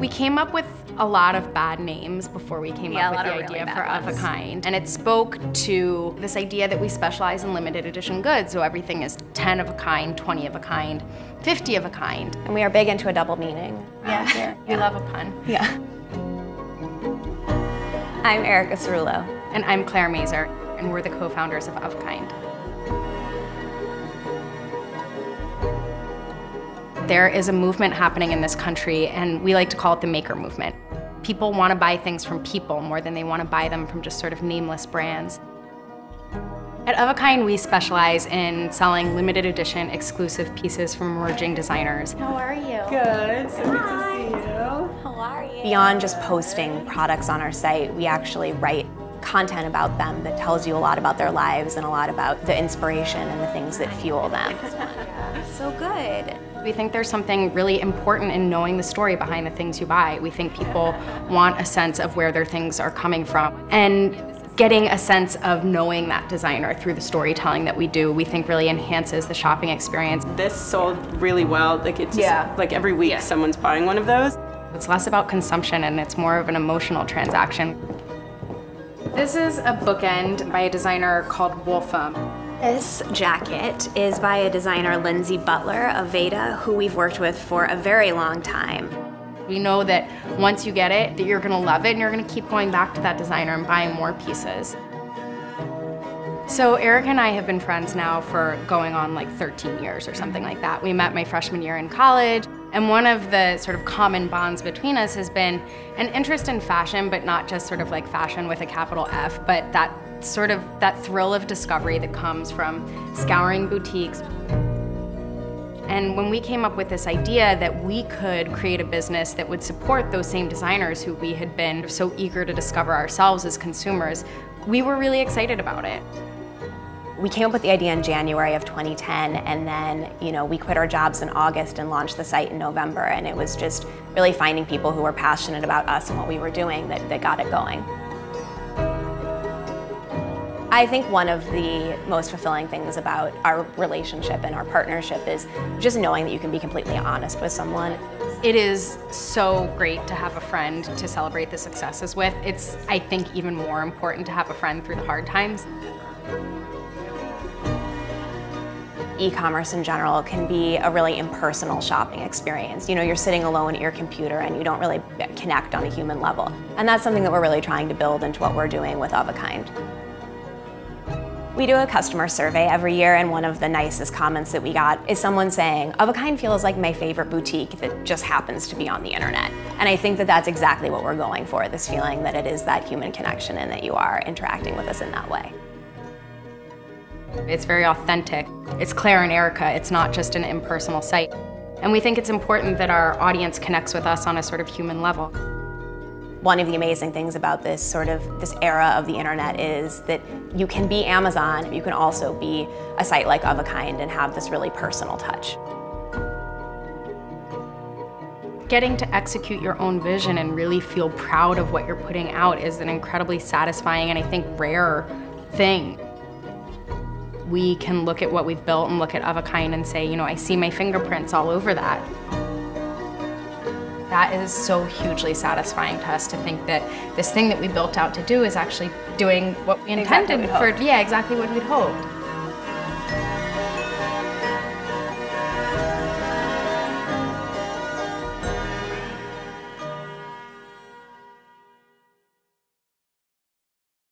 We came up with a lot of bad names before we came up with the idea for Of a Kind. And it spoke to this idea that we specialize in limited edition goods. So everything is 10 of a kind, 20 of a kind, 50 of a kind. And we are big into a double meaning. Yeah, we love a pun. Yeah. I'm Erica Cerulo. And I'm Claire Mazur, and we're the co-founders of a Kind. There is a movement happening in this country, and we like to call it the maker movement. People want to buy things from people more than they want to buy them from just sort of nameless brands. At Of a Kind, we specialize in selling limited edition exclusive pieces from emerging designers. How are you? Good, so good to see you. How are you? Beyond just posting products on our site, we actually write content about them that tells you a lot about their lives and a lot about the inspiration and the things that fuel them. So good. We think there's something really important in knowing the story behind the things you buy. We think people want a sense of where their things are coming from. And getting a sense of knowing that designer through the storytelling that we do, we think really enhances the shopping experience. This sold really well. Like it's just, like every week someone's buying one of those. It's less about consumption and it's more of an emotional transaction. This is a bookend by a designer called Wolfam. This jacket is by a designer, Lindsay Butler of Veda, who we've worked with for a very long time. We know that once you get it, that you're gonna love it and you're gonna keep going back to that designer and buying more pieces. So Erica and I have been friends now for going on like 13 years or something like that. We met my freshman year in college, and one of the sort of common bonds between us has been an interest in fashion, but not just sort of like fashion with a capital F, but that thrill of discovery that comes from scouring boutiques. And when we came up with this idea that we could create a business that would support those same designers who we had been so eager to discover ourselves as consumers, we were really excited about it. We came up with the idea in January of 2010, and then, we quit our jobs in August and launched the site in November, and it was just really finding people who were passionate about us and what we were doing that got it going. I think one of the most fulfilling things about our relationship and our partnership is just knowing that you can be completely honest with someone. It is so great to have a friend to celebrate the successes with. It's, I think, even more important to have a friend through the hard times. E-commerce in general can be a really impersonal shopping experience. You're sitting alone at your computer and you don't really connect on a human level. And that's something that we're really trying to build into what we're doing with Of a Kind. We do a customer survey every year, and one of the nicest comments that we got is someone saying, Of a Kind feels like my favorite boutique that just happens to be on the internet. And I think that that's exactly what we're going for, this feeling that it is that human connection and that you are interacting with us in that way. It's very authentic. It's Claire and Erica. It's not just an impersonal site. And we think it's important that our audience connects with us on a sort of human level. One of the amazing things about this era of the internet is that you can be Amazon, you can also be a site like Of a Kind and have this really personal touch. Getting to execute your own vision and really feel proud of what you're putting out is an incredibly satisfying and I think rare thing. We can look at what we've built and look at Of a Kind and say, I see my fingerprints all over that. That is so hugely satisfying to us to think that this thing that we built out to do is actually doing what we intended exactly exactly what we'd hoped.